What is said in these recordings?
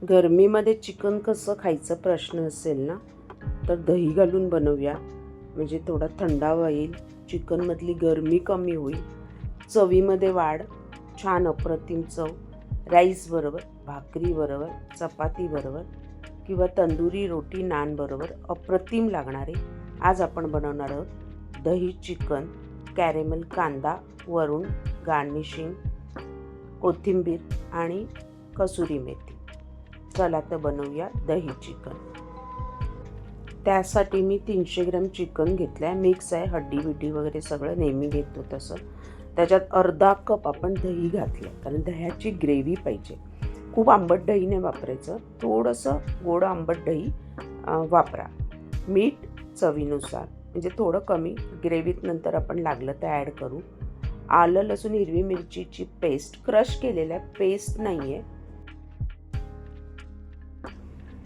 गरमीमध्ये chicken कसं खायचं प्रश्न असेल ना, तर दही घालून बनवूया. म्हणजे थोडा थंडावा येईल, चिकनमधली गरमी कमी होईल, चवीमध्ये वाढ, छान अप्रतिम चव. राईसबरोबर, भाकरीबरोबर, चपातीबरोबर किंवा तंदुरी रोटी नानबरोबर अप्रतिम लागणारे आज आपण बनवणार आहोत दही चिकन. कॅरेमल कांदा, वरून गार्निशिंग, कोथिंबीर आणि कसुरी मेथी. चला तर बनवूया दही चिकन. त्यासाठी मी 300 ग्रॅम चिकन घेतलं आहे. मिक्स आहे, हड्डी बिड्डी वगैरे सगळं नेहमी घेतो तसं. त्याच्यात अर्धा कप आपण दही घातलं, कारण दह्याची ग्रेव्ही पाहिजे. खूप आंबट दही नाही वापरायचं, थोडंसं गोड आंबट दही वापरा. मीठ चवीनुसार, म्हणजे थोडं कमी, ग्रेव्हीत नंतर आपण लागलं तर ॲड करू. आलं लसूण हिरवी मिरचीची पेस्ट, क्रश केलेल्या, पेस्ट नाही आहे.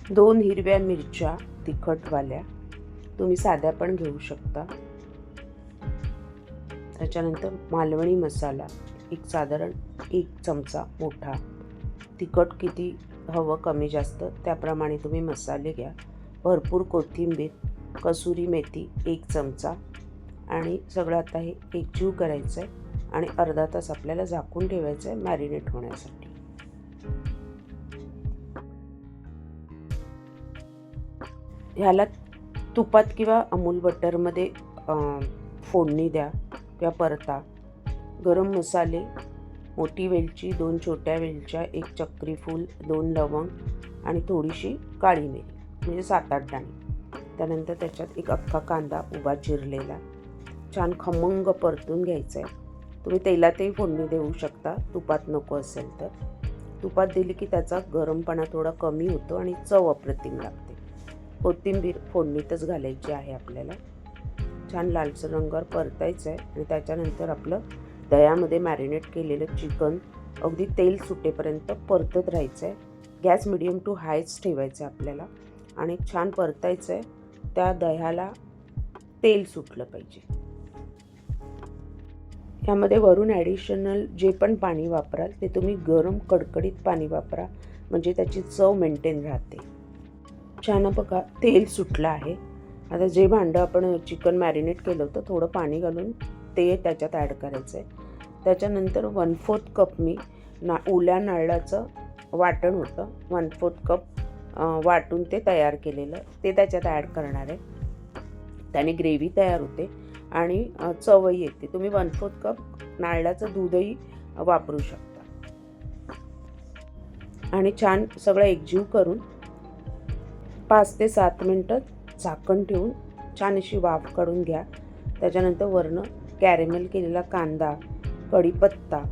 2 हिरव्या मिरच्या तिखटवाल्या, तुम्ही साध्या पण घेऊ शकता. त्याच्यानंतर मालवणी मसाला, एक साधारण 1 चमचा मोठा. तिखट किती हवं कमी जास्त त्याप्रमाणे तुम्ही मसाले घ्या. भरपूर कोथिंबीर, कसुरी मेथी 1 चमचा. आणि सगळं आता हे एकजीव करायचं आहे आणि अर्धा तास आपल्याला झाकून ठेवायचं आहे मॅरिनेट होण्यासाठी. ह्याला तुपात किंवा अमूल बटरमध्ये फोडणी द्या किंवा परता. गरम मसाले, मोठी वेलची, 2 छोट्या वेलच्या, 1 चक्री फूल, 2 लवंग आणि थोडीशी काळी मिरी, म्हणजे 7-8 दाणे. त्यानंतर त्याच्यात एक अख्खा कांदा उभा चिरलेला छान खमंग परतून घ्यायचा आहे. तुम्ही तेलातही फोडणी देऊ शकता, तुपात नको असेल तर. तुपात दिली की त्याचा गरमपणा थोडा कमी होतो आणि चव अप्रतिम लागते. कोथिंबीर फोडणीतच घालायची आहे आपल्याला. छान लालसर रंगावर परतायचं आहे आणि त्याच्यानंतर आपलं दह्यामध्ये मॅरिनेट केलेलं चिकन अगदी तेल सुटेपर्यंत परतत राहायचं आहे. गॅस मिडियम टू हायच ठेवायचं आहे आपल्याला आणि छान परतायचं आहे. त्या दह्याला तेल सुटलं पाहिजे. यामध्ये वरून ॲडिशनल जे पण पाणी वापराल ते तुम्ही गरम कडकडीत पाणी वापरा, म्हणजे त्याची चव मेंटेन राहते. छान बघा तेल सुटलं आहे. आता जे भांडं आपण चिकन मॅरिनेट केलं होतं थोडं पाणी घालून ते त्याच्यात ॲड करायचं आहे. त्याच्यानंतर 1/4 कप मी ओल्या नारळाचं वाटण होतं, 1/4 कप वाटून ते तयार केलेलं ते त्याच्यात ॲड करणार आहे. त्याने ग्रेव्ही तयार होते आणि चवही येते. तुम्ही 1/4 कप नारळाचं दूधही वापरू शकता. आणि छान सगळं एकजीव करून 5 ते 7 मिनटं झाकण ठेवून छान अशी वाफ काढून घ्या. त्याच्यानंतर वरनं कॅरेमेल केलेला कांदा, कढीपत्ता,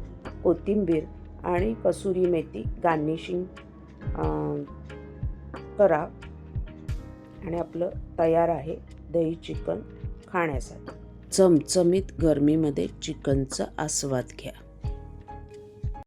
कोथिंबीर आणि कसुरी मेथी गार्निशिंग करा आणि आपलं तयार आहे दही चिकन खाण्यासाठी. चमचमीत गरमीमध्ये चिकनचा आस्वाद घ्या.